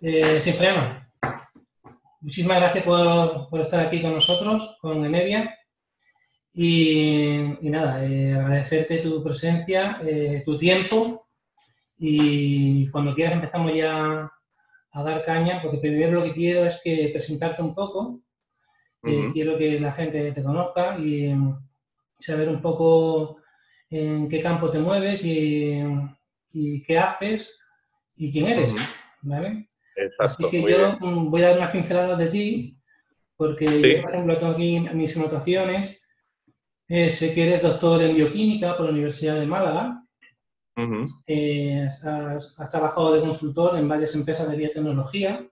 Sin freno. Muchísimas gracias por estar aquí con nosotros, con Enevia. Y nada, agradecerte tu presencia, tu tiempo. Y cuando quieras empezamos ya a dar caña, porque primero lo que quiero es que presentarte un poco. Quiero que la gente te conozca y saber un poco en qué campo te mueves y qué haces y quién eres, ¿vale? Así Exacto, que muy yo bien. voy a dar unas pinceladas de ti, porque yo, Sí. por ejemplo, tengo aquí mis anotaciones. Sé que eres doctor en bioquímica por la Universidad de Málaga. Ujú, Has trabajado de consultor en varias empresas de biotecnología.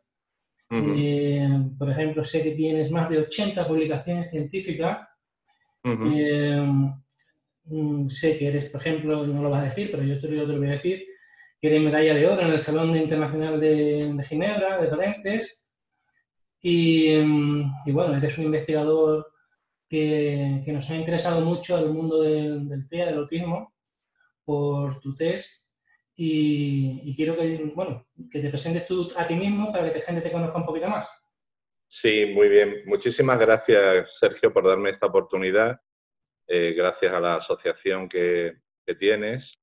ujú, Por ejemplo, sé que tienes más de 80 publicaciones científicas. ujú. Eh, Sé que eres, por ejemplo, no lo vas a decir, pero yo te lo voy a decir, que eres medalla de oro en el Salón Internacional de Ginebra, de Ponentes. Y bueno, eres un investigador que nos ha interesado mucho el mundo del TEA, del autismo, por tu test. Y quiero que, bueno, que te presentes tú a ti mismo para que la gente te conozca un poquito más. Sí, muy bien. Muchísimas gracias, Sergio, por darme esta oportunidad. Gracias a la asociación que tienes.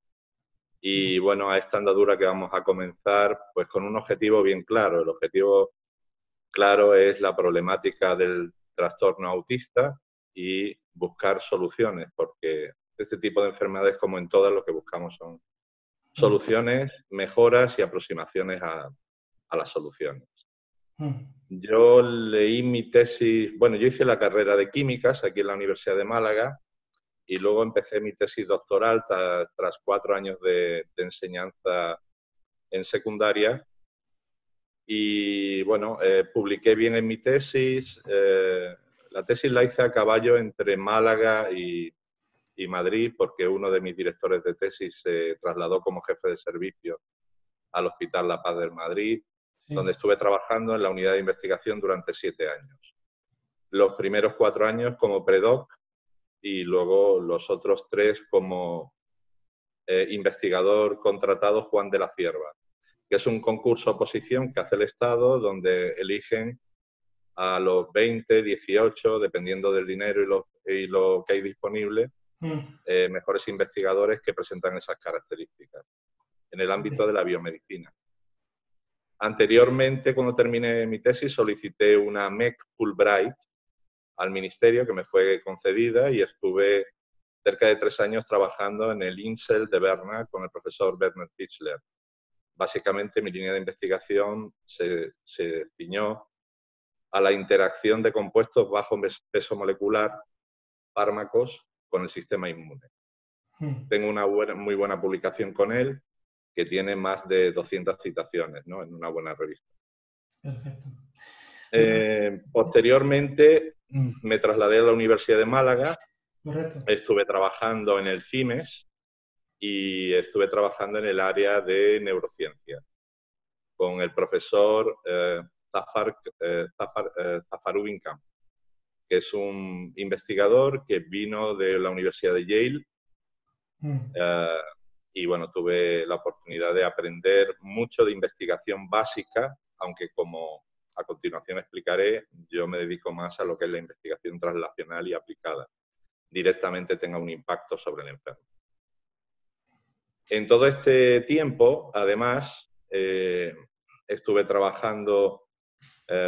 Y bueno, a esta andadura que vamos a comenzar, pues con un objetivo bien claro. El objetivo claro es la problemática del trastorno autista y buscar soluciones, porque este tipo de enfermedades, como en todas, lo que buscamos son soluciones, mejoras y aproximaciones a las soluciones. Yo leí mi tesis, bueno, yo hice la carrera de químicas aquí en la Universidad de Málaga y luego empecé mi tesis doctoral tras 4 años de enseñanza en secundaria. Y bueno, publiqué bien en mi tesis. La tesis la hice a caballo entre Málaga y Madrid, porque uno de mis directores de tesis se trasladó como jefe de servicio al Hospital La Paz del Madrid, Sí. donde estuve trabajando en la unidad de investigación durante 7 años. Los primeros 4 años como predoc y luego los otros 3 como investigador contratado Juan de la Cierva, que es un concurso oposición que hace el Estado donde eligen a los 20, 18, dependiendo del dinero y lo que hay disponible, mejores investigadores que presentan esas características en el ámbito de la biomedicina. Anteriormente, cuando terminé mi tesis, solicité una MEC Fulbright al ministerio que me fue concedida y estuve cerca de 3 años trabajando en el INSEL de Berna con el profesor Bernard Tischler. Básicamente mi línea de investigación se ciñó a la interacción de compuestos bajo peso molecular, fármacos, con el sistema inmune. Tengo una muy buena publicación con él, que tiene más de 200 citaciones, ¿no?, en una buena revista. Perfecto. Posteriormente me trasladé a la Universidad de Málaga, Correcto. estuve trabajando en el CIMES y estuve trabajando en el área de neurociencia con el profesor Zafar Wincamp, que es un investigador que vino de la Universidad de Yale. Y bueno, tuve la oportunidad de aprender mucho de investigación básica, aunque como a continuación explicaré, yo me dedico más a lo que es la investigación translacional y aplicada. Directamente tenga un impacto sobre el enfermo. En todo este tiempo, además, estuve trabajando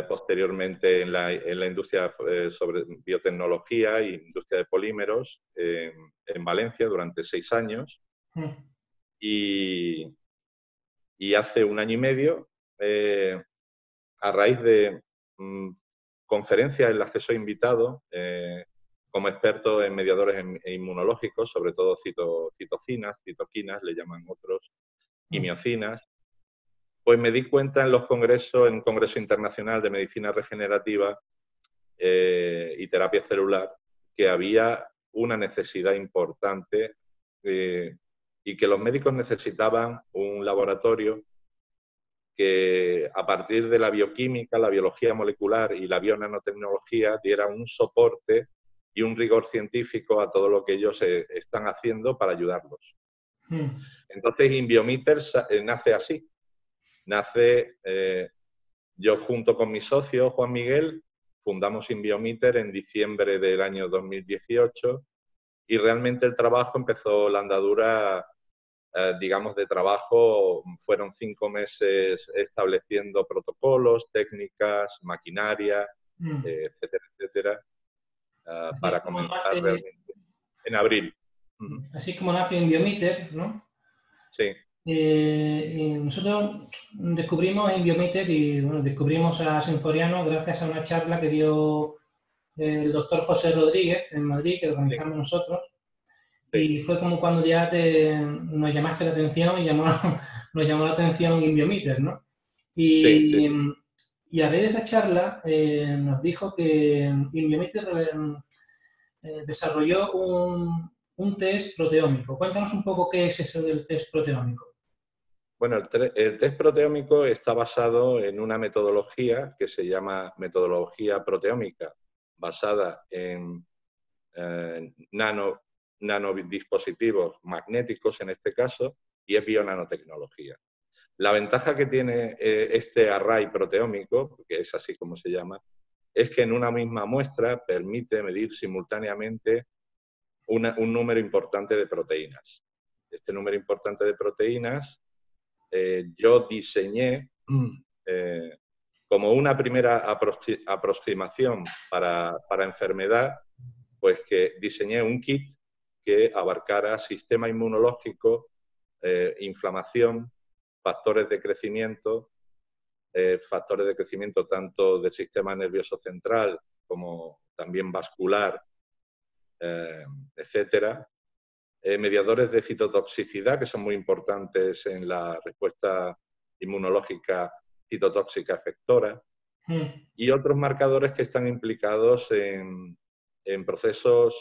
posteriormente en la industria sobre biotecnología e industria de polímeros en Valencia durante 6 años. Y hace 1 año y medio, a raíz de conferencias en las que soy invitado como experto en mediadores inmunológicos, sobre todo citocinas, citoquinas, le llaman otros, y miocinas, pues me di cuenta en un congreso internacional de medicina regenerativa y terapia celular, que había una necesidad importante y que los médicos necesitaban un laboratorio que a partir de la bioquímica, la biología molecular y la bionanotecnología diera un soporte y un rigor científico a todo lo que ellos están haciendo para ayudarlos. Entonces, Inbiometer nace así. Nace Yo junto con mi socio, Juan Miguel, fundamos Inbiometer en diciembre del año 2018 y realmente el trabajo empezó, la andadura, digamos, de trabajo, fueron 5 meses estableciendo protocolos, técnicas, maquinaria, etcétera, etcétera, para comenzar realmente en abril. Así como nace Inbiometer, ¿no? Sí. Nosotros descubrimos Inbiometer y bueno, descubrimos a Sensoriano gracias a una charla que dio el doctor José Rodríguez en Madrid, que organizamos nosotros. Y fue como cuando ya nos llamaste la atención y nos llamó la atención Inbiometer, ¿no? Y a raíz de esa charla nos dijo que Inbiometer desarrolló un test proteómico. Cuéntanos un poco qué es eso del test proteómico. Bueno, el test proteómico está basado en una metodología que se llama metodología proteómica, basada en nanodispositivos magnéticos en este caso, y es bionanotecnología. La ventaja que tiene este array proteómico, que es así como se llama, es que en una misma muestra permite medir simultáneamente un número importante de proteínas. Este número importante de proteínas yo diseñé como una primera aproximación para enfermedad, pues que diseñé un kit que abarcara sistema inmunológico, inflamación, factores de crecimiento tanto del sistema nervioso central como también vascular, etcétera. Mediadores de citotoxicidad, que son muy importantes en la respuesta inmunológica citotóxica efectora, y otros marcadores que están implicados en procesos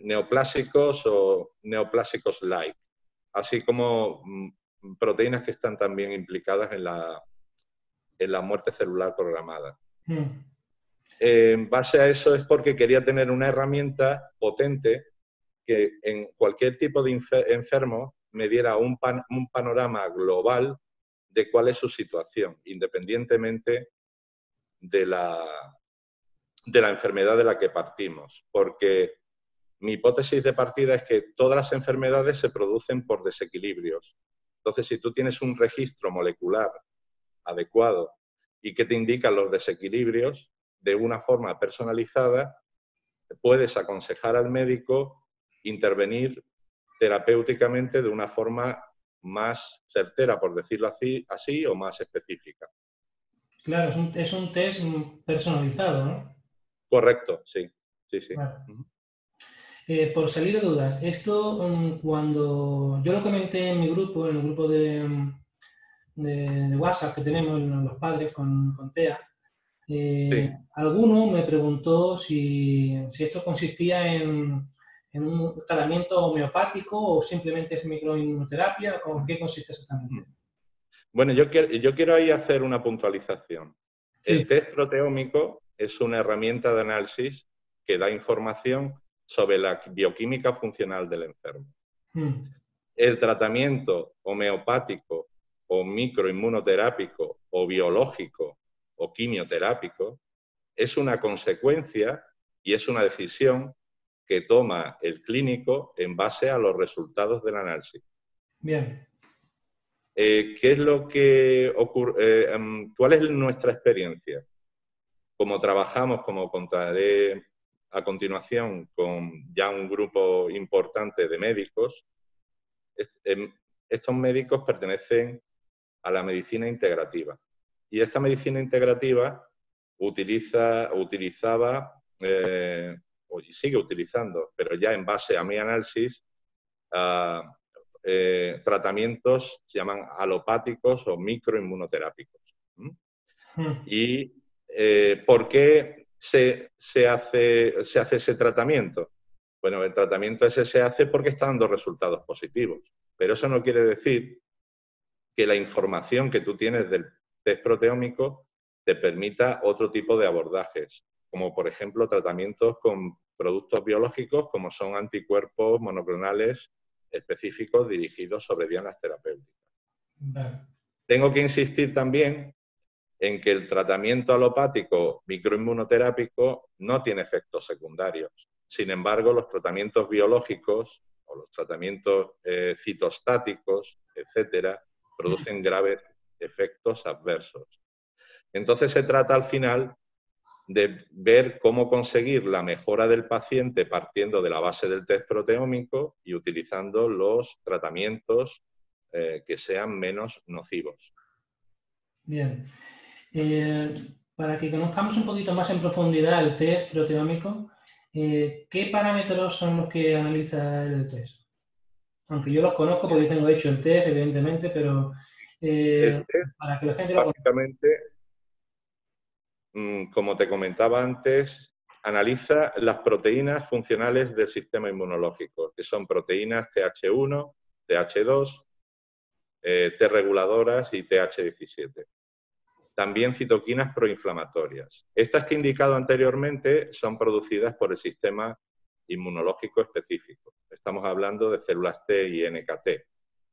neoplásicos o neoplásicos-like, así como proteínas que están también implicadas en la muerte celular programada. En base a eso es porque quería tener una herramienta potente que en cualquier tipo de enfermo me diera un panorama global de cuál es su situación, independientemente de la enfermedad de la que partimos. Porque mi hipótesis de partida es que todas las enfermedades se producen por desequilibrios. Entonces, si tú tienes un registro molecular adecuado y que te indican los desequilibrios de una forma personalizada, puedes aconsejar al médico intervenir terapéuticamente de una forma más certera, por decirlo así, o más específica. Claro, es un test personalizado, ¿no? Correcto, sí. Vale. Por salir de dudas, esto cuando yo lo comenté en mi grupo, en el grupo de WhatsApp que tenemos los padres con TEA, alguno me preguntó si esto consistía en un tratamiento homeopático o simplemente es microinmunoterapia. ¿Con qué consiste exactamente? Bueno, yo quiero ahí hacer una puntualización. Sí. El test proteómico es una herramienta de análisis que da información sobre la bioquímica funcional del enfermo. El tratamiento homeopático o microinmunoterápico o biológico o quimioterápico es una consecuencia y es una decisión que toma el clínico en base a los resultados del análisis. Bien. ¿Qué es lo que ocurre? ¿Cuál es nuestra experiencia? Como trabajamos, como contaré a continuación, con ya un grupo importante de médicos, estos médicos pertenecen a la medicina integrativa. Y esta medicina integrativa utilizaba, y sigue utilizando, pero ya en base a mi análisis, tratamientos se llaman alopáticos o microinmunoterápicos. ¿Y por qué se hace ese tratamiento? Bueno, el tratamiento ese se hace porque está dando resultados positivos, pero eso no quiere decir que la información que tú tienes del test proteómico te permita otro tipo de abordajes, como por ejemplo tratamientos con productos biológicos como son anticuerpos monoclonales específicos dirigidos sobre dianas terapéuticas. Vale. Tengo que insistir también en que el tratamiento alopático microinmunoterápico no tiene efectos secundarios. Sin embargo, los tratamientos biológicos o los tratamientos citostáticos, etcétera, producen graves efectos adversos. Entonces se trata al final de ver cómo conseguir la mejora del paciente partiendo de la base del test proteómico y utilizando los tratamientos que sean menos nocivos. Bien. Para que conozcamos un poquito más en profundidad el test proteómico, ¿qué parámetros son los que analiza el test? Aunque yo los conozco porque tengo hecho el test, evidentemente, pero El test, para que la gente lo conozca. básicamente, como te comentaba antes, analiza las proteínas funcionales del sistema inmunológico, que son proteínas TH1, TH2, T reguladoras y TH17. También citoquinas proinflamatorias. Estas que he indicado anteriormente son producidas por el sistema inmunológico específico. Estamos hablando de células T y NKT.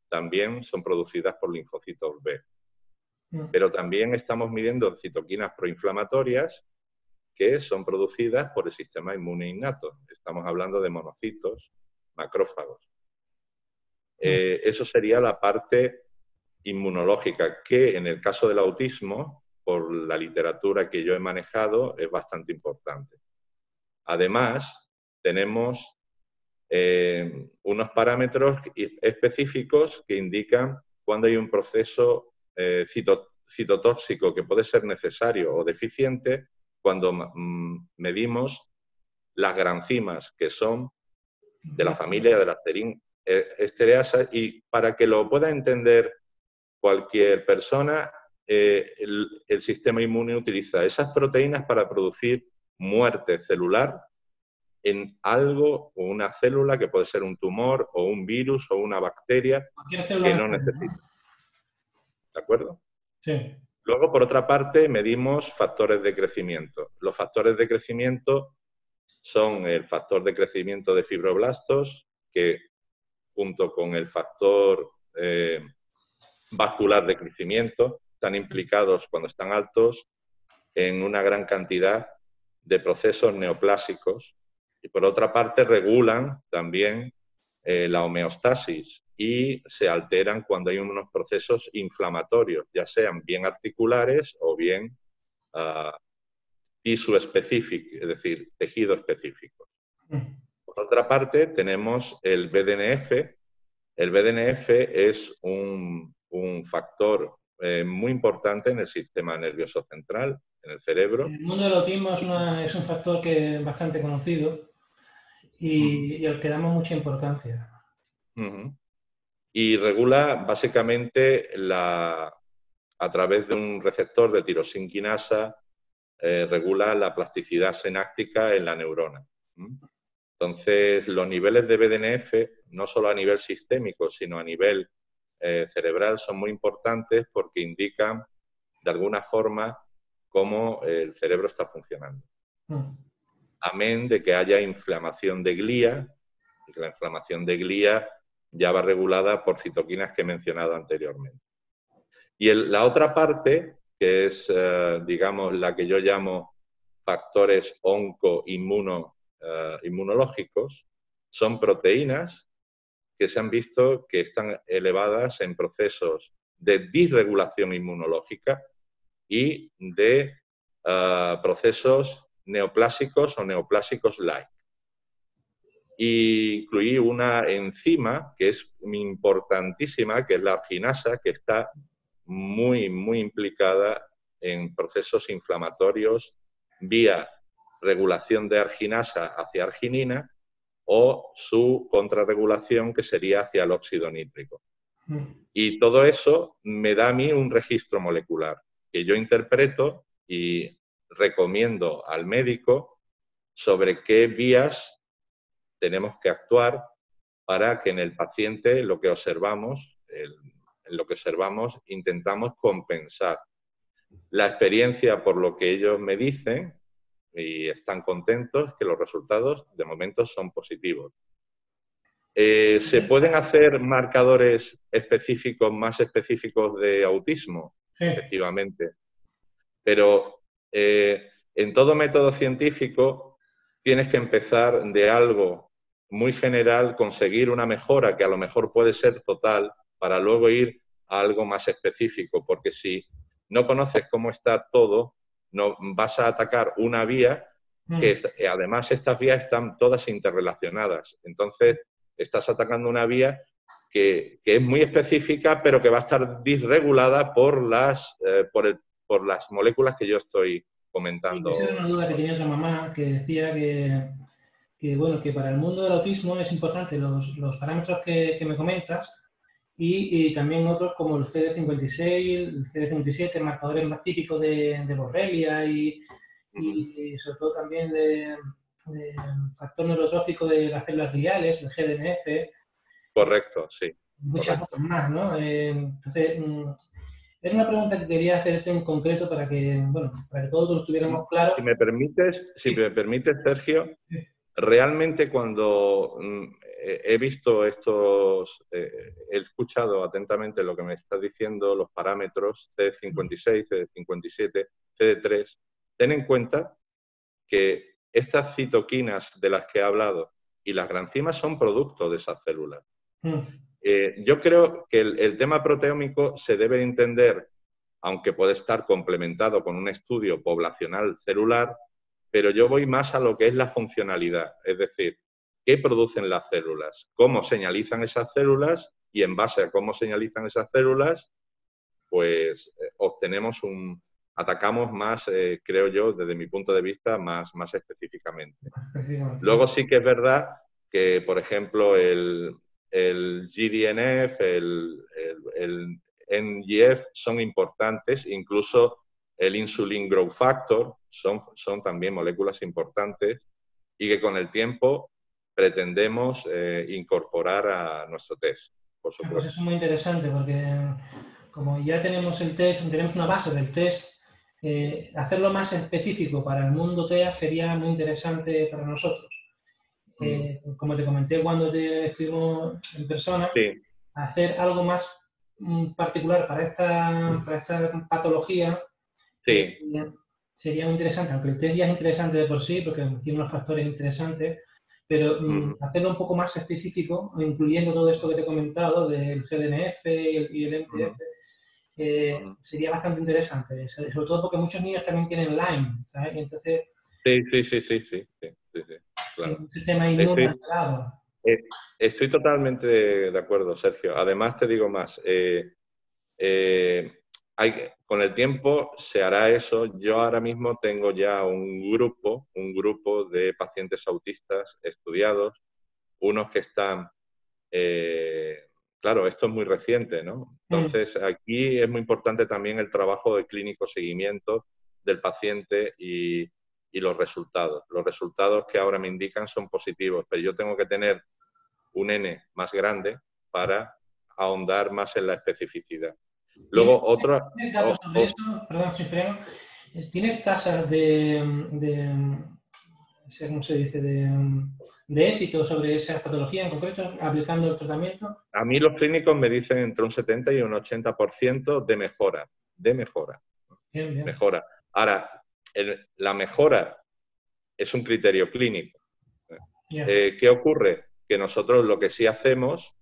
También son producidas por linfocitos B. Pero también estamos midiendo citoquinas proinflamatorias que son producidas por el sistema inmune innato. Estamos hablando de monocitos, macrófagos. Eso sería la parte inmunológica, que en el caso del autismo, por la literatura que yo he manejado, es bastante importante. Además, tenemos unos parámetros específicos que indican cuando hay un proceso citotóxico que puede ser necesario o deficiente, cuando medimos las granzimas, que son de la familia de las estereasas, y para que lo pueda entender cualquier persona, el sistema inmune utiliza esas proteínas para producir muerte celular en algo o una célula que puede ser un tumor o un virus o una bacteria que no necesita. ¿De acuerdo? Sí. Luego, por otra parte, medimos factores de crecimiento. Los factores de crecimiento son el factor de crecimiento de fibroblastos, que junto con el factor vascular de crecimiento están implicados cuando están altos en una gran cantidad de procesos neoplásicos. Y por otra parte regulan también la homeostasis y se alteran cuando hay unos procesos inflamatorios, ya sean bien articulares o bien tissue específico, es decir, tejido específico. Por otra parte tenemos el BDNF. El BDNF es un factor muy importante en el sistema nervioso central, en el cerebro. En el mundo del autismo es un factor que es bastante conocido y al que damos mucha importancia. Y regula básicamente a través de un receptor de tirosinquinasa, regula la plasticidad sináptica en la neurona. Entonces, los niveles de BDNF, no solo a nivel sistémico, sino a nivel cerebral, son muy importantes porque indican, de alguna forma, cómo el cerebro está funcionando. Amén de que haya inflamación de glía, y que la inflamación de glía ya va regulada por citoquinas que he mencionado anteriormente. Y la otra parte, que es, digamos, la que yo llamo factores inmunológicos, son proteínas que se han visto que están elevadas en procesos de disregulación inmunológica y de procesos neoplásicos o neoplásicos-like. Y incluí una enzima que es importantísima, que es la arginasa, que está muy implicada en procesos inflamatorios vía regulación de arginasa hacia arginina o su contrarregulación, que sería hacia el óxido nítrico. Y todo eso me da a mí un registro molecular que yo interpreto y recomiendo al médico sobre qué vías tenemos que actuar para que en el paciente lo que observamos, intentamos compensar. La experiencia, por lo que ellos me dicen, y están contentos, que los resultados de momento son positivos. ¿Se pueden hacer marcadores específicos, más específicos de autismo? Sí. Efectivamente. Pero en todo método científico tienes que empezar de algo muy general, conseguir una mejora que a lo mejor puede ser total, para luego ir a algo más específico, porque si no conoces cómo está todo, no vas a atacar una vía que además estas vías están todas interrelacionadas. Entonces, estás atacando una vía que es muy específica, pero que va a estar disregulada por las moléculas que yo estoy comentando. Esa era una duda que tenía otra mamá, que decía bueno, que para el mundo del autismo es importante los parámetros que me comentas y también otros como el CD56, el CD57, marcadores más típicos de Borrelia y sobre todo también de factor neurotrófico de las células gliales, el GDNF. Correcto, sí. Muchas otras más, ¿no? Entonces, era una pregunta que quería hacerte en concreto para que, bueno, para que todos lo estuviéramos claros. Si me permites, Sergio, realmente cuando he visto he escuchado atentamente lo que me estás diciendo, los parámetros CD56, CD57, CD3, ten en cuenta que estas citoquinas de las que he hablado y las granzimas son producto de esas células. Yo creo que el tema proteómico se debe entender, aunque puede estar complementado con un estudio poblacional celular, pero yo voy más a lo que es la funcionalidad, es decir, qué producen las células, cómo señalizan esas células y en base a cómo señalizan esas células, pues atacamos más, creo yo, desde mi punto de vista, más específicamente. Luego sí que es verdad que, por ejemplo, el GDNF, el NGF son importantes, incluso el Insulin Growth Factor son también moléculas importantes y que con el tiempo pretendemos incorporar a nuestro test, por supuesto. Pues eso es muy interesante porque como ya tenemos el test, tenemos una base del test, hacerlo más específico para el mundo TEA sería muy interesante para nosotros. Como te comenté cuando te estuvimos en persona, sí, hacer algo más particular para esta patología sí. Sería muy interesante, aunque el test ya es interesante de por sí, porque tiene unos factores interesantes, pero hacerlo un poco más específico, incluyendo todo esto que te he comentado, del GDNF y el MTF, sería bastante interesante, sobre todo porque muchos niños también tienen Lyme, ¿sabes? Y entonces... Sí, claro. Un sistema inmune alterado. Estoy totalmente de acuerdo, Sergio. Además, te digo más. Con el tiempo se hará eso. Yo ahora mismo tengo ya un grupo de pacientes autistas estudiados, unos que están... claro, esto es muy reciente, ¿no? Entonces, aquí es muy importante también el trabajo de clínico seguimiento del paciente y los resultados. Los resultados que ahora me indican son positivos, pero yo tengo que tener un N más grande para ahondar más en la especificidad. Luego, otra... ¿Tienes datos sobre eso? Perdón, si freno. ¿Tienes tasas ¿cómo se dice? De éxito sobre esa patología en concreto, aplicando el tratamiento? A mí los clínicos me dicen entre un 70 y un 80% de mejora. Bien. Mejora. Ahora, la mejora es un criterio clínico. ¿Qué ocurre? Que nosotros lo que sí hacemos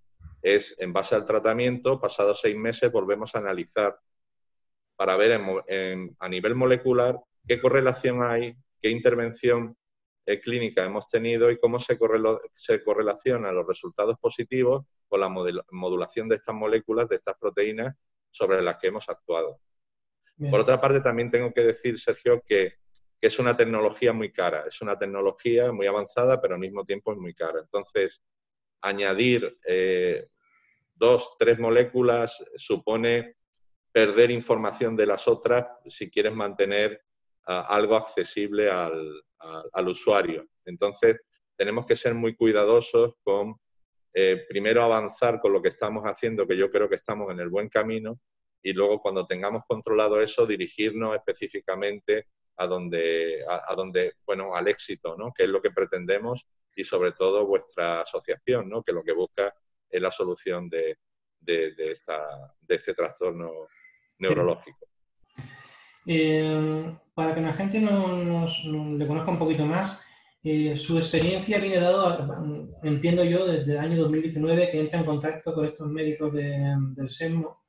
es, en base al tratamiento, pasados 6 meses, volvemos a analizar para ver a nivel molecular qué correlación hay, qué intervención clínica hemos tenido y cómo se correlacionan los resultados positivos con la modulación de estas moléculas, de estas proteínas sobre las que hemos actuado. Bien. Por otra parte, también tengo que decir, Sergio, que es una tecnología muy cara, es una tecnología muy avanzada, pero al mismo tiempo es muy cara. Entonces, añadir 2, 3 moléculas supone perder información de las otras si quieres mantener algo accesible al usuario. Entonces, tenemos que ser muy cuidadosos con, primero, avanzar con lo que estamos haciendo, que yo creo que estamos en el buen camino, y luego, cuando tengamos controlado eso, dirigirnos específicamente bueno, al éxito, ¿no? Que es lo que pretendemos, y sobre todo vuestra asociación, ¿no? Que lo que busca es la solución de este trastorno neurológico. Para que la gente le conozca un poquito más, su experiencia viene dado, entiendo yo, desde el año 2019 que entra en contacto con estos médicos del SEMO.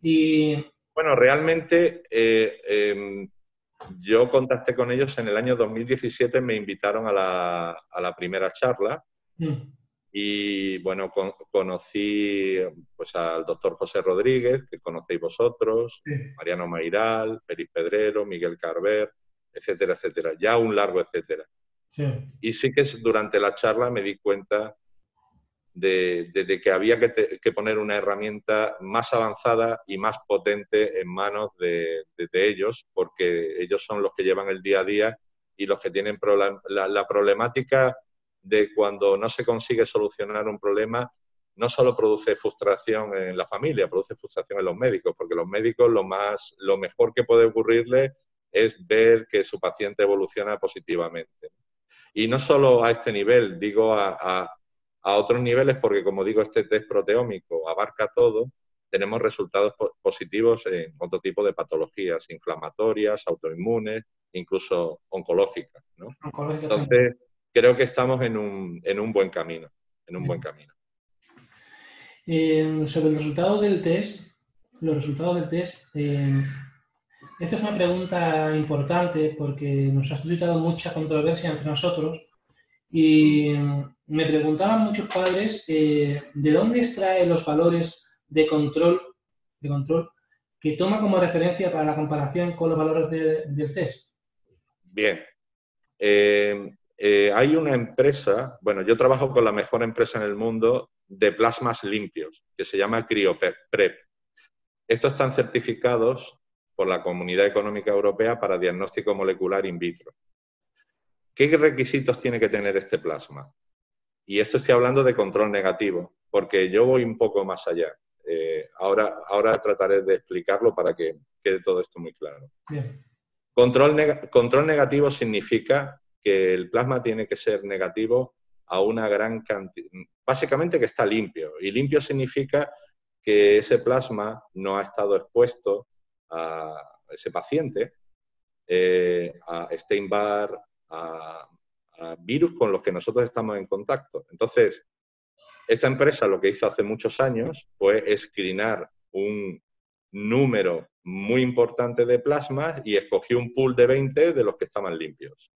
Y, Bueno, realmente yo contacté con ellos en el año 2017, me invitaron a la primera charla y bueno, conocí pues al doctor José Rodríguez, que conocéis vosotros, sí, Mariano Mairal, Peris Pedrero, Miguel Carver, etcétera, etcétera, ya un largo etcétera. sí. Y sí que durante la charla me di cuenta de que había que poner una herramienta más avanzada y más potente en manos de ellos, porque ellos son los que llevan el día a día y los que tienen la problemática de cuando no se consigue solucionar un problema. No solo produce frustración en la familia, produce frustración en los médicos, porque los médicos lo mejor que puede ocurrirles es ver que su paciente evoluciona positivamente. Y no solo a este nivel, digo a otros niveles, porque como digo, este test proteómico abarca todo, tenemos resultados positivos en otro tipo de patologías inflamatorias, autoinmunes, incluso oncológicas, ¿no? Oncológico también. Entonces, creo que estamos en un buen camino, en un buen camino. Sobre los resultados del test, esta es una pregunta importante porque nos ha suscitado mucha controversia entre nosotros y me preguntaban muchos padres de dónde extrae los valores de control que toma como referencia para la comparación con los valores del test. Bien. Hay una empresa, bueno, yo trabajo con la mejor empresa en el mundo de plasmas limpios, que se llama CryoPrep. Estos están certificados por la Comunidad Económica Europea para diagnóstico molecular in vitro. ¿Qué requisitos tiene que tener este plasma? Y esto estoy hablando de control negativo, porque yo voy un poco más allá. Ahora trataré de explicarlo para que quede todo esto muy claro. Bien. Control negativo significa que el plasma tiene que ser negativo a una gran cantidad, básicamente que está limpio. Y limpio significa que ese plasma no ha estado expuesto a ese paciente, a Epstein-Barr, a virus con los que nosotros estamos en contacto. Entonces, esta empresa lo que hizo hace muchos años fue screenar un número muy importante de plasmas y escogió un pool de 20 de los que estaban limpios.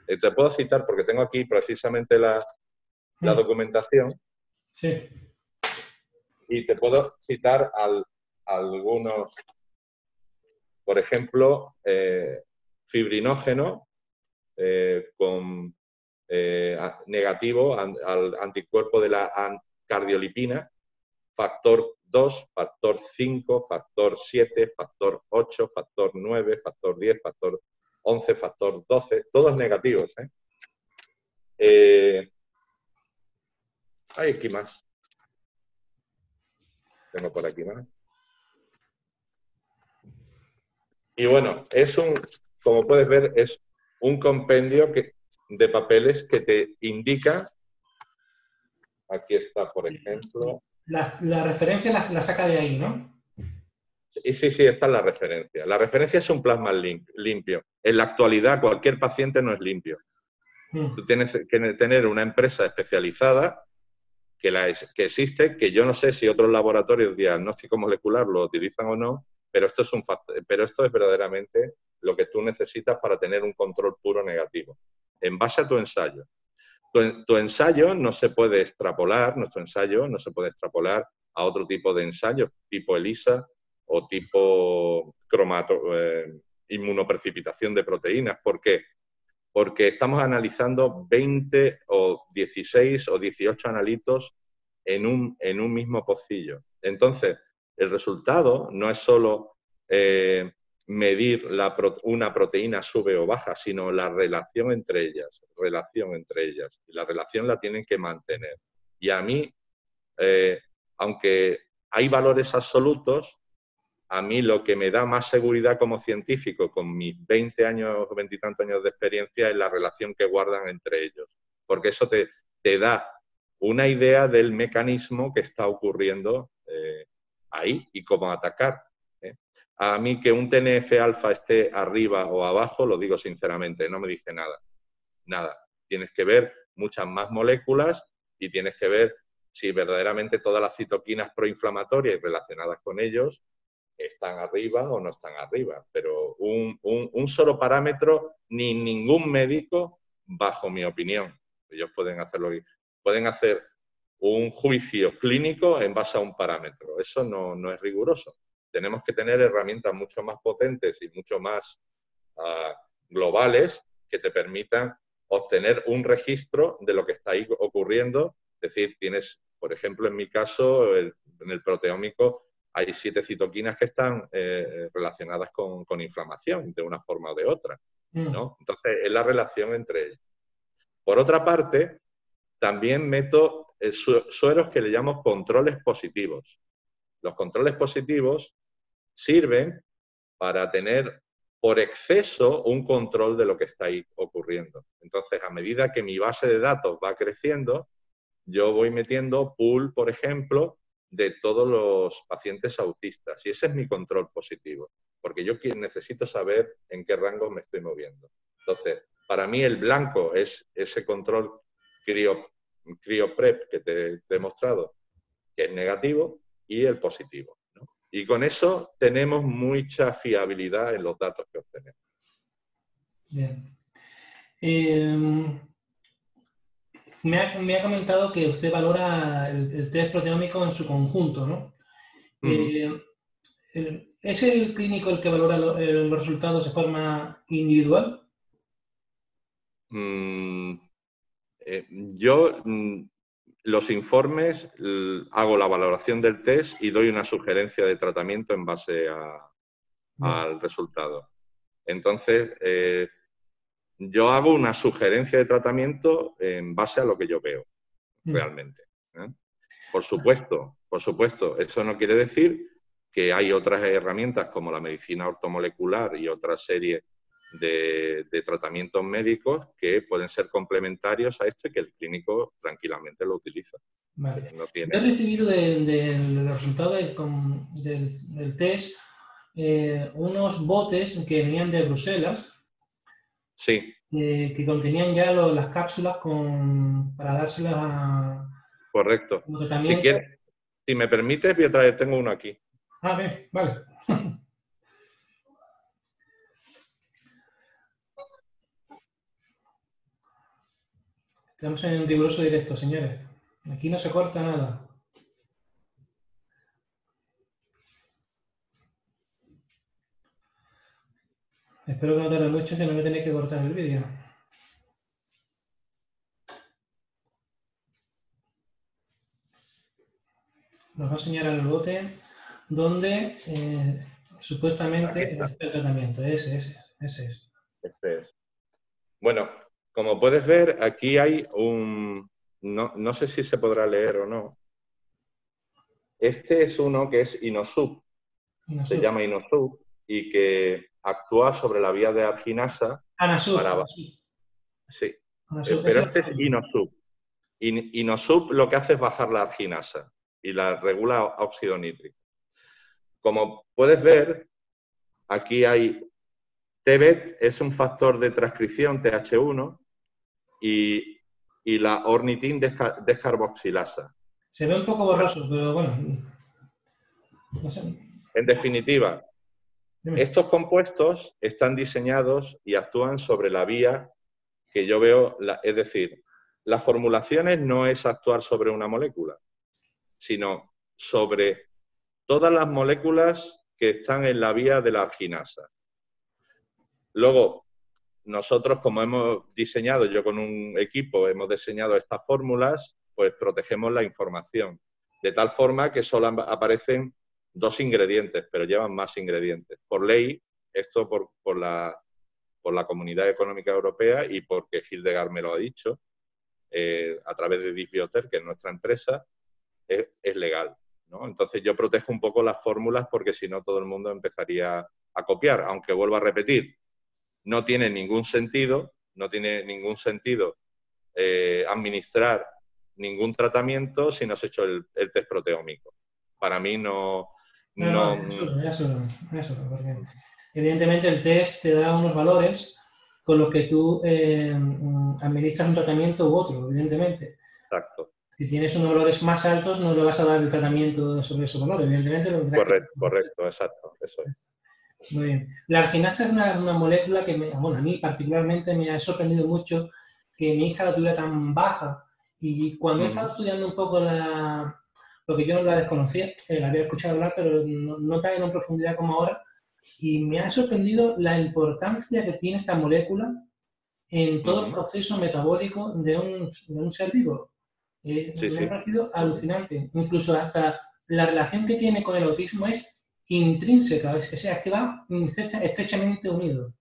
Te puedo citar, porque tengo aquí precisamente la documentación, Sí. y te puedo citar algunos, por ejemplo, fibrinógeno con negativo al anticuerpo de la cardiolipina, factor 2, factor 5, factor 7, factor 8, factor 9, factor 10, factor 11, factor 12, todos negativos. Hay aquí más. Tengo por aquí más. Y bueno, como puedes ver, es un compendio de papeles que te indica, aquí está, por ejemplo. La referencia la saca de ahí, ¿no? Y sí, esta es la referencia. La referencia es un plasma limpio. En la actualidad, cualquier paciente no es limpio. Tú tienes que tener una empresa especializada que existe, que yo no sé si otros laboratorios de diagnóstico molecular lo utilizan o no, pero esto es verdaderamente lo que tú necesitas para tener un control puro negativo, en base a tu ensayo. Tu ensayo no se puede extrapolar, nuestro ensayo no se puede extrapolar a otro tipo de ensayos, tipo ELISA o tipo inmunoprecipitación de proteínas. ¿Por qué? Porque estamos analizando 20 o 16 o 18 analitos en un mismo pocillo. Entonces, el resultado no es solo medir una proteína sube o baja, sino la relación entre ellas. Y la relación la tienen que mantener. Y a mí, aunque hay valores absolutos, a mí lo que me da más seguridad como científico con mis 20 años, 20 y tantos años de experiencia es la relación que guardan entre ellos. Porque eso te da una idea del mecanismo que está ocurriendo ahí y cómo atacar. A mí que un TNF-alfa esté arriba o abajo, lo digo sinceramente, no me dice nada. Nada. Tienes que ver muchas más moléculas y tienes que ver si verdaderamente todas las citoquinas proinflamatorias y relacionadas con ellos están arriba o no están arriba. Pero un solo parámetro, ni ningún médico, bajo mi opinión, ellos pueden hacerlo, pueden hacer un juicio clínico en base a un parámetro. Eso no es riguroso. Tenemos que tener herramientas mucho más potentes y mucho más globales que te permitan obtener un registro de lo que está ahí ocurriendo. Es decir, tienes, por ejemplo, en mi caso, en el proteómico, hay 7 citoquinas que están relacionadas con inflamación, de una forma o de otra, ¿no? Entonces, es la relación entre ellas. Por otra parte, también meto sueros que le llamo controles positivos. Los controles positivos sirven para tener por exceso un control de lo que está ahí ocurriendo. Entonces, a medida que mi base de datos va creciendo, yo voy metiendo pool, por ejemplo, de todos los pacientes autistas. Y ese es mi control positivo, porque yo necesito saber en qué rango me estoy moviendo. Entonces, para mí el blanco es ese control crioprep que te he mostrado, que es negativo, y el positivo, ¿no? Y con eso tenemos mucha fiabilidad en los datos que obtenemos. Bien. Me ha comentado que usted valora el test proteómico en su conjunto, ¿no? ¿Es el clínico el que valora los resultados de forma individual? Yo los informes hago la valoración del test y doy una sugerencia de tratamiento en base al resultado. Entonces, yo hago una sugerencia de tratamiento en base a lo que yo veo realmente, ¿eh? Por supuesto, eso no quiere decir que hay otras herramientas como la medicina ortomolecular y otra serie de tratamientos médicos que pueden ser complementarios a esto y que el clínico tranquilamente lo utiliza. Vale. No tiene... He recibido del resultado del test unos botes que venían de Bruselas. Sí. Que contenían ya las cápsulas para dárselas a... Correcto. Como tratamiento. Si quieres, si me permites, voy a traer, tengo uno aquí. Ah, bien, vale. Estamos en un riguroso directo, señores. Aquí no se corta nada. Espero que no tarde mucho, que no me tenéis que cortar el vídeo. Nos va a enseñar el bote donde supuestamente está el tratamiento. Ese es. Este es. Bueno, como puedes ver, aquí hay un... No sé si se podrá leer o no. Este es uno que es Inosub. Se llama Inosub y que actúa sobre la vía de arginasa. Anasub. Sí, pero este es Inosub. Inosub lo que hace es bajar la arginasa y la regula a óxido nítrico. Como puedes ver, aquí hay TBET, es un factor de transcripción TH1 y la ornitin descarboxilasa. Se ve un poco borroso, pero bueno. No sé. En definitiva, estos compuestos están diseñados y actúan sobre la vía que yo veo, es decir, las formulaciones no es actuar sobre una molécula, sino sobre todas las moléculas que están en la vía de la arginasa. Luego, nosotros, como hemos diseñado, yo con un equipo hemos diseñado estas fórmulas, pues protegemos la información, de tal forma que solo aparecen 2 ingredientes, pero llevan más ingredientes. Por ley, esto por la Comunidad Económica Europea y porque Hildegard me lo ha dicho, a través de Disbioter, que es nuestra empresa, es legal, ¿no? Entonces yo protejo un poco las fórmulas porque si no todo el mundo empezaría a copiar, aunque vuelvo a repetir, no tiene ningún sentido administrar ningún tratamiento si no has hecho el test proteómico. Para mí no No, no, no... eso, porque evidentemente el test te da unos valores con los que tú administras un tratamiento u otro, evidentemente. Exacto. Si tienes unos valores más altos, no le vas a dar el tratamiento sobre esos valores, evidentemente lo tendrás que... Correcto, exacto, eso es. Muy bien. La arginasa es una molécula que, bueno, a mí particularmente me ha sorprendido mucho que mi hija la tuviera tan baja. Y cuando he estado estudiando un poco porque yo no la desconocía, la había escuchado hablar, pero no tan en profundidad como ahora, y me ha sorprendido la importancia que tiene esta molécula en todo el proceso metabólico de un ser vivo. Sí, Me ha sí. parecido alucinante. Incluso hasta la relación que tiene con el autismo es intrínseca, o sea, es que va estrechamente unido.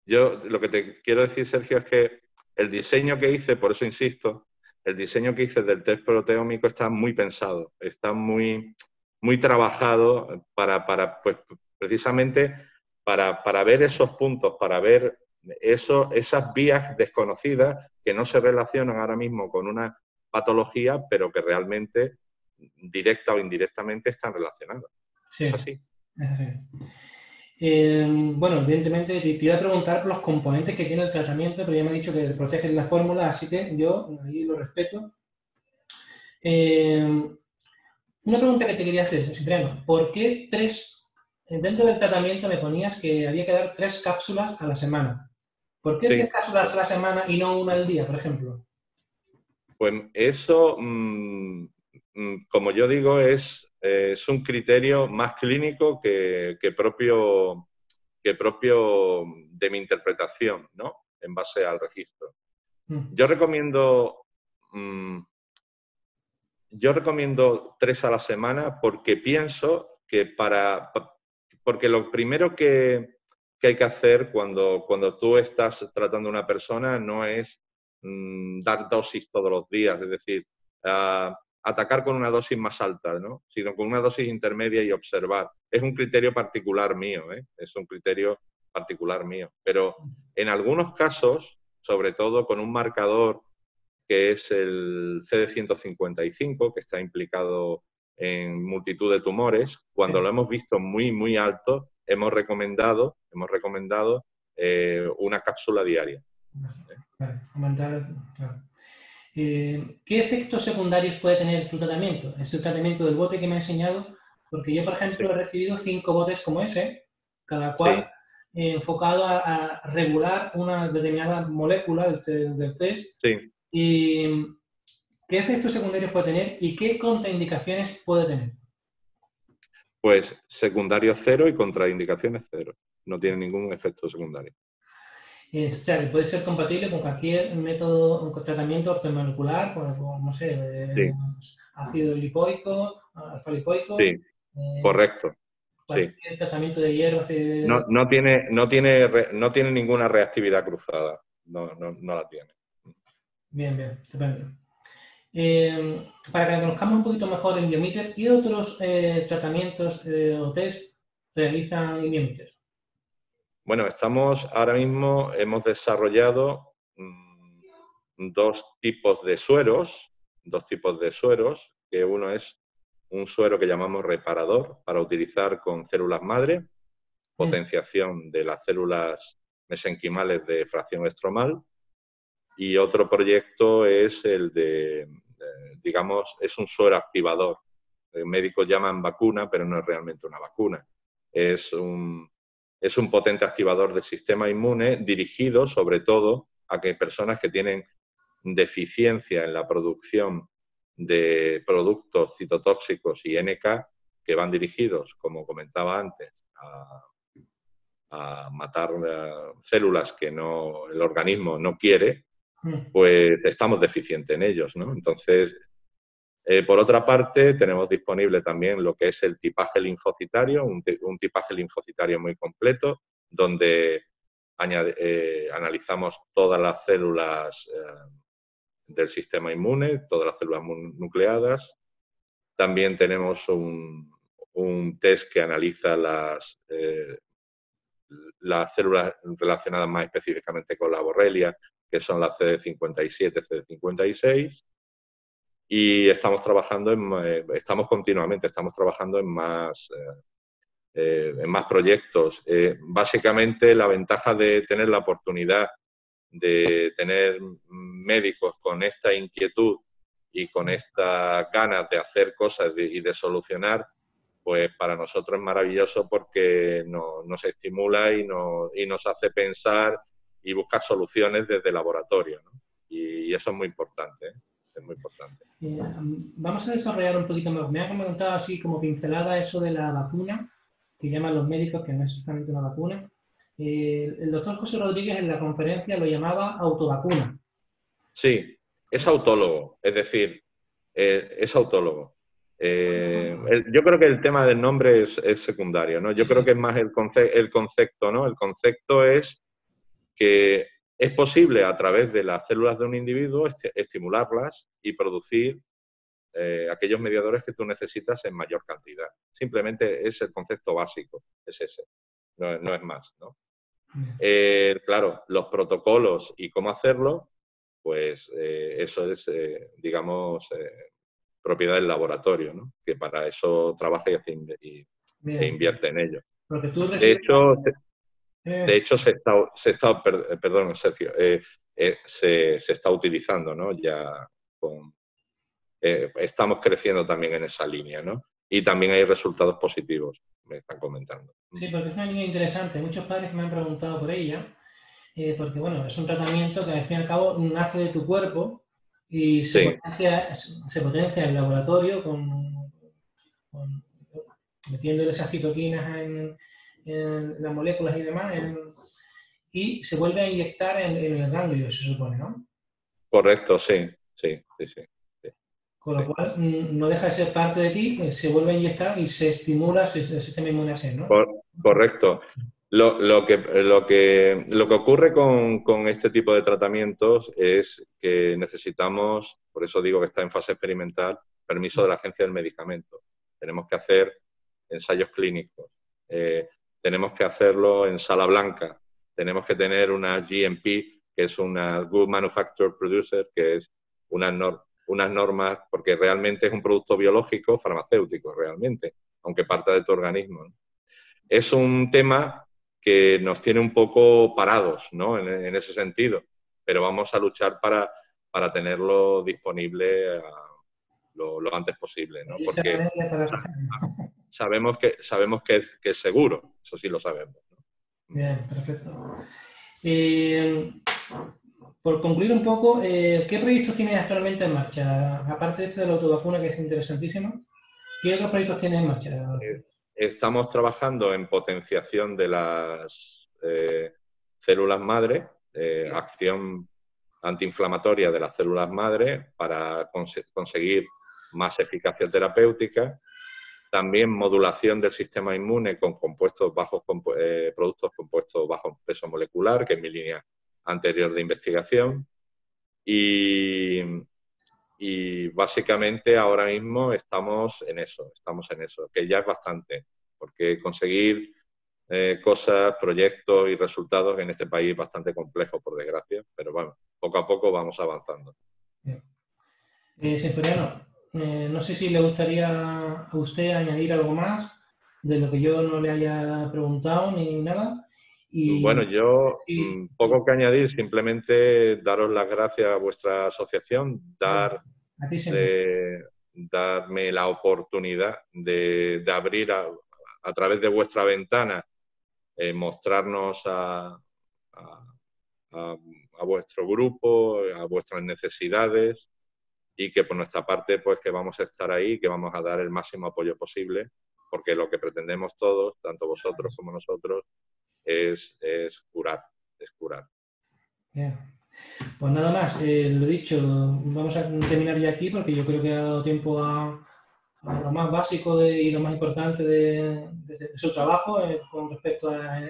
Yo lo que te quiero decir, Sergio, es que el diseño que hice, por eso insisto, el diseño que hice del test proteómico está muy pensado, está muy, muy trabajado pues, precisamente para ver esos puntos, para ver esas vías desconocidas que no se relacionan ahora mismo con una patología, pero que realmente, directa o indirectamente, están relacionadas. Sí, es así. es así. Bueno, evidentemente te iba a preguntar por los componentes que tiene el tratamiento, pero ya me ha dicho que protegen la fórmula, así que yo ahí lo respeto. Una pregunta que te quería hacer, Cipriano, ¿por qué dentro del tratamiento me ponías que había que dar 3 cápsulas a la semana? ¿Por qué 3 Sí. cápsulas a la semana y no una al día, por ejemplo? Pues eso, como yo digo, es un criterio más clínico que propio de mi interpretación, ¿no? En base al registro. Yo recomiendo 3 a la semana porque pienso que porque lo primero que hay que hacer cuando tú estás tratando a una persona no es dar dosis todos los días, es decir, atacar con una dosis más alta, ¿no? Sino con una dosis intermedia y observar. Es un criterio particular mío, ¿eh? Es un criterio particular mío. Pero en algunos casos, sobre todo con un marcador que es el CD155, que está implicado en multitud de tumores, cuando lo hemos visto muy, muy alto, hemos recomendado una cápsula diaria. Vale, claro. ¿Qué efectos secundarios puede tener tu tratamiento? Es el tratamiento del bote que me ha enseñado, porque yo, por ejemplo, he recibido 5 botes como ese, cada cual enfocado a regular una determinada molécula del test. Sí. ¿Y qué efectos secundarios puede tener y qué contraindicaciones puede tener? Pues secundario 0 y contraindicaciones 0. No tiene ningún efecto secundario. O sea, que puede ser compatible con cualquier método, con tratamiento ortomolecular, no sé, ácido lipoico, alfa lipoico. Sí, correcto. Cualquier tratamiento de hierbas. No tiene ninguna reactividad cruzada. No la tiene. Bien, estupendo. Para que conozcamos un poquito mejor en Biometer, ¿qué otros tratamientos o test realizan en Biometer? Bueno, ahora mismo hemos desarrollado 2 tipos de sueros, que uno es un suero que llamamos reparador para utilizar con células madre, potenciación de las células mesenquimales de fracción estromal, y otro proyecto es el digamos, es un suero activador. Los médicos llaman vacuna, pero no es realmente una vacuna. Es un potente activador del sistema inmune dirigido sobre todo a que personas que tienen deficiencia en la producción de productos citotóxicos y NK, que van dirigidos, como comentaba antes, a matar células que el organismo no quiere, pues estamos deficientes en ellos, ¿no? Entonces, por otra parte, tenemos disponible también lo que es el tipaje linfocitario, un tipaje linfocitario muy completo, donde analizamos todas las células del sistema inmune, todas las células nucleadas. También tenemos un test que analiza las células relacionadas más específicamente con la borrelia, que son las CD57, CD56. y estamos trabajando estamos continuamente, estamos trabajando en más proyectos. Básicamente, la ventaja de tener la oportunidad de tener médicos con esta inquietud y con estas ganas de hacer cosas y de solucionar, pues para nosotros es maravilloso porque nos estimula y nos hace pensar y buscar soluciones desde el laboratorio, ¿no? Y eso es muy importante, ¿eh? Es muy importante. Vamos a desarrollar un poquito más. Me ha comentado así como pincelada eso de la vacuna, que llaman los médicos, que no es exactamente una vacuna. El doctor José Rodríguez en la conferencia lo llamaba autovacuna. Sí, es autólogo, es decir, es autólogo. Yo creo que el tema del nombre es secundario, ¿no? Yo creo que es más el concepto, ¿no? El concepto es que es posible a través de las células de un individuo estimularlas y producir aquellos mediadores que tú necesitas en mayor cantidad. Simplemente es el concepto básico, es ese, no es más, ¿no? Claro, los protocolos y cómo hacerlo, pues eso es, digamos, propiedad del laboratorio, ¿no? Que para eso trabaja e invierte en ello. De hecho, perdón, Sergio, se está utilizando, ¿no? Ya estamos creciendo también en esa línea, ¿no? Y también hay resultados positivos, me están comentando. Sí, porque es una línea interesante. Muchos padres me han preguntado por ella, porque, bueno, es un tratamiento que al fin y al cabo nace de tu cuerpo y se potencia en el laboratorio metiéndole esas citoquinas en las moléculas y demás, y se vuelve a inyectar en el ganglio, se supone, ¿no? Correcto, sí. Con lo cual, no deja de ser parte de ti, se vuelve a inyectar y se estimula el sistema inmune, ¿no? Correcto. Lo que ocurre con este tipo de tratamientos es que necesitamos, por eso digo que está en fase experimental, permiso de la Agencia del Medicamento. Tenemos que hacer ensayos clínicos, tenemos que hacerlo en sala blanca, tenemos que tener una GMP, que es una Good Manufacturer Producer, que es unas normas, porque realmente es un producto biológico, farmacéutico, realmente, aunque parta de tu organismo, ¿no? Es un tema que nos tiene un poco parados, ¿no? En ese sentido, pero vamos a luchar para tenerlo disponible lo antes posible, ¿no? Porque sabemos que es seguro, eso sí lo sabemos, ¿no? Bien, perfecto. Por concluir un poco, ¿qué proyectos tienes actualmente en marcha? Aparte de la autovacuna, que es interesantísimo, ¿qué otros proyectos tienes en marcha? Estamos trabajando en potenciación de las células madre, acción antiinflamatoria de las células madre para conseguir más eficacia terapéutica. También modulación del sistema inmune con productos compuestos bajo peso molecular, que es mi línea anterior de investigación. Y básicamente ahora mismo estamos en eso, que ya es bastante, porque conseguir cosas, proyectos y resultados en este país es bastante complejo, por desgracia, pero bueno, poco a poco vamos avanzando. Sinforiano, no sé si le gustaría a usted añadir algo más de lo que yo no le haya preguntado ni nada. Bueno, yo poco que añadir, simplemente daros las gracias a vuestra asociación, darme la oportunidad de abrir a través de vuestra ventana, mostrarnos a vuestro grupo, a vuestras necesidades, y que por nuestra parte, pues que vamos a estar ahí, que vamos a dar el máximo apoyo posible, porque lo que pretendemos todos, tanto vosotros como nosotros, es curar. Bien. Pues nada más, lo dicho, vamos a terminar ya aquí porque yo creo que ha dado tiempo a lo más básico y lo más importante de su trabajo con respecto a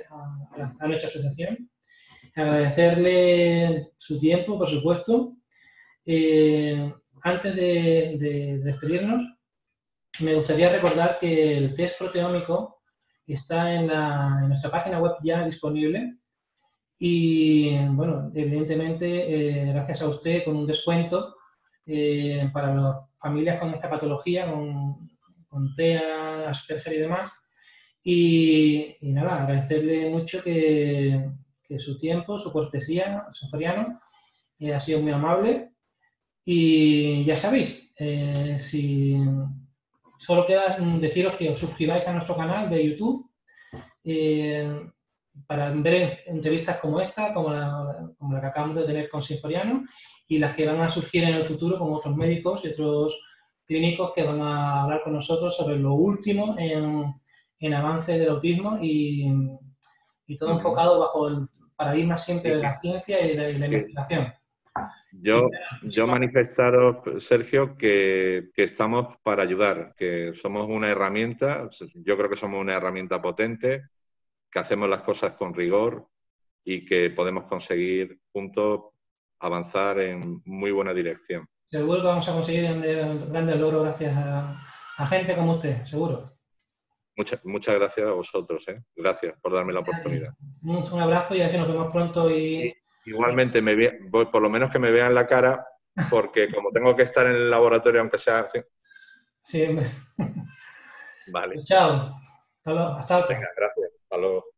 nuestra asociación. Agradecerle su tiempo, por supuesto. Antes de despedirnos, me gustaría recordar que el test proteómico está en nuestra página web ya disponible. Y, bueno, evidentemente, gracias a usted, con un descuento para los familias con esta patología, con TEA, Asperger y demás. Y nada, agradecerle mucho que su tiempo, su cortesía, Soforiano, ha sido muy amable. Y ya sabéis, si solo queda deciros que os suscribáis a nuestro canal de YouTube para ver entrevistas como esta, como la que acabamos de tener con Sinforiano, y las que van a surgir en el futuro con otros médicos y otros clínicos que van a hablar con nosotros sobre lo último en avance del autismo y todo enfocado bajo el paradigma siempre de la ciencia y de la investigación. Yo manifestaros, Sergio, que estamos para ayudar, que somos una herramienta, yo creo que somos una herramienta potente, que hacemos las cosas con rigor y que podemos conseguir juntos avanzar en muy buena dirección. Seguro que vamos a conseguir grandes logros gracias a gente como usted, seguro. Muchas gracias a vosotros, ¿eh? Gracias por darme la oportunidad. Un abrazo y así nos vemos pronto. Igualmente, por lo menos que me vean la cara, porque como tengo que estar en el laboratorio, aunque sea... Sí, hombre. Vale. Chao. Hasta otra. Venga, gracias. Hasta luego.